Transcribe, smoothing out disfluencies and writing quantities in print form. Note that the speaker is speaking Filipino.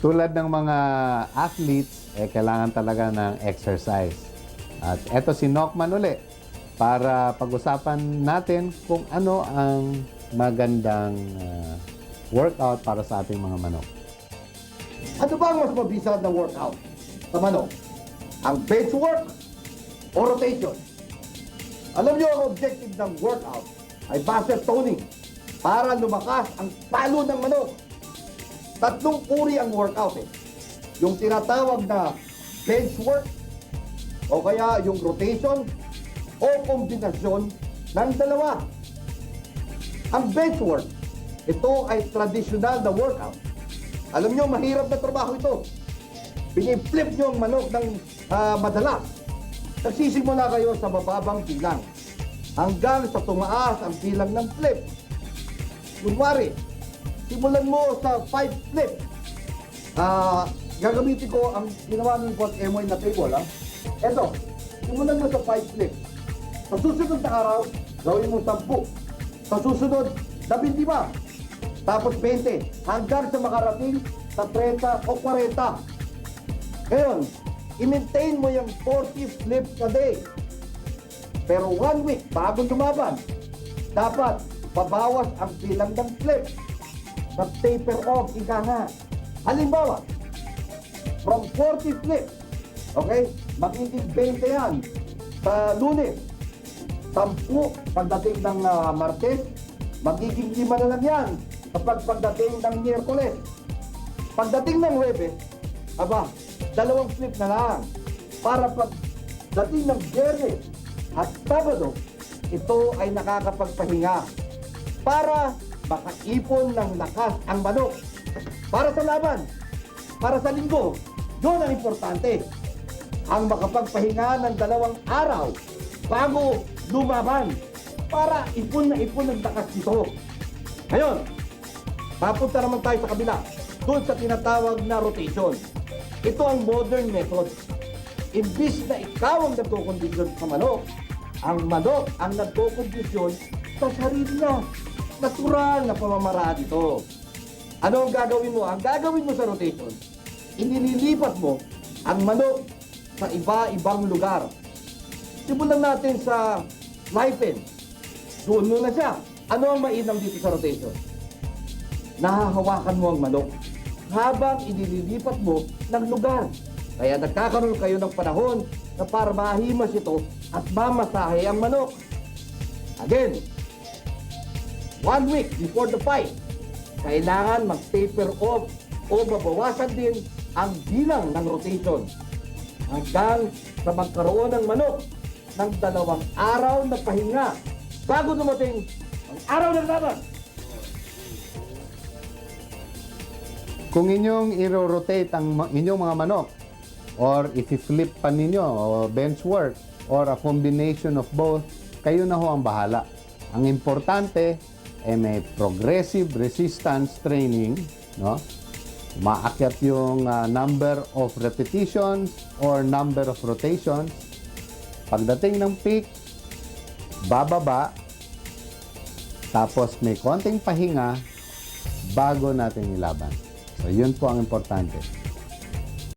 Tulad ng mga athletes, kailangan talaga ng exercise. At eto si Nokman uli para pag-usapan natin kung ano ang magandang workout para sa ating mga manok. Ano ba ang mas mabisa na workout sa manok? Ang bench work o rotation? Alam niyo ang objective ng workout ay muscle toning para lumakas ang palo ng manok. Tatlong uri ang workout Yung tinatawag na bench work o kaya yung rotation o kombinasyon ng dalawa. Ang bench work, ito ay traditional na workout. Alam nyo, mahirap na trabaho ito. Piniflip nyo ang manok ng madalas. Nagsisimula kayo sa mababang bilang hanggang sa tumaas ang bilang ng flip. Kunwari, simulan mo sa 5 flip. Gagamitin ko ang ginawa ng Coach Emoy na table. Eto, simulan mo sa 5 flip. Sa susunod na araw, gawin mo 10. Sa susunod, 15. Tapos 20. Hanggang sa makarating sa 30 o 40. Ngayon, i-maintain mo yung 40 flips a day. Pero 1 week, bago lumaban, dapat babawas ang bilang ng flips. Mag-taper off, ika nga. Halimbawa, from 40 flips, okay, magiging 20 yan sa Lunes. 10 pagdating ng Martes, magiging 5 na lang yan kapag pagdating ng Miyerkules. Pagdating ng Huwebes, 2 flip na lang. Para pagdating ng Biyernes at Sabado, ito ay nakakapagpahinga para makaipon ng lakas ang manok. Para sa laban, para sa linggo, yun ang importante. Ang makapagpahinga ng 2 araw bago lumaban para ipon na ipon ang lakas nito. Ngayon, papunta naman tayo sa kabila, doon sa tinatawag na rotation. Ito ang modern method. Imbis na ikaw ang nagkukondisyon sa manok, ang manok ang nagkukondisyon sa sarili niya. Natural na pamamaraan ito. Ano ang gagawin mo? Ang gagawin mo sa rotation, inililipat mo ang manok sa iba-ibang lugar. Simulan natin sa live pen. Doon muna siya. Ano ang mainam dito sa rotation? Nahahawakan mo ang manok habang inililipat mo ng lugar. Kaya nagkakaroon kayo ng panahon na para mahimas ito at mamasahe ang manok. Again, 1 week before the fight, kailangan mag-taper off o mabawasan din ang bilang ng rotation hanggang sa magkaroon ng manok ng 2 araw na pahinga bago dumating ang araw ng laban. Kung inyong i-rotate ang inyong mga manok or i-flip pa ninyo o bench work or a combination of both, kayo na ho ang bahala. Ang importante may progressive resistance training, no? Maakyat yung number of repetitions or number of rotations. Pagdating ng peak, bababa, tapos may konting pahinga bago natin ilaban. So, yun po ang importante.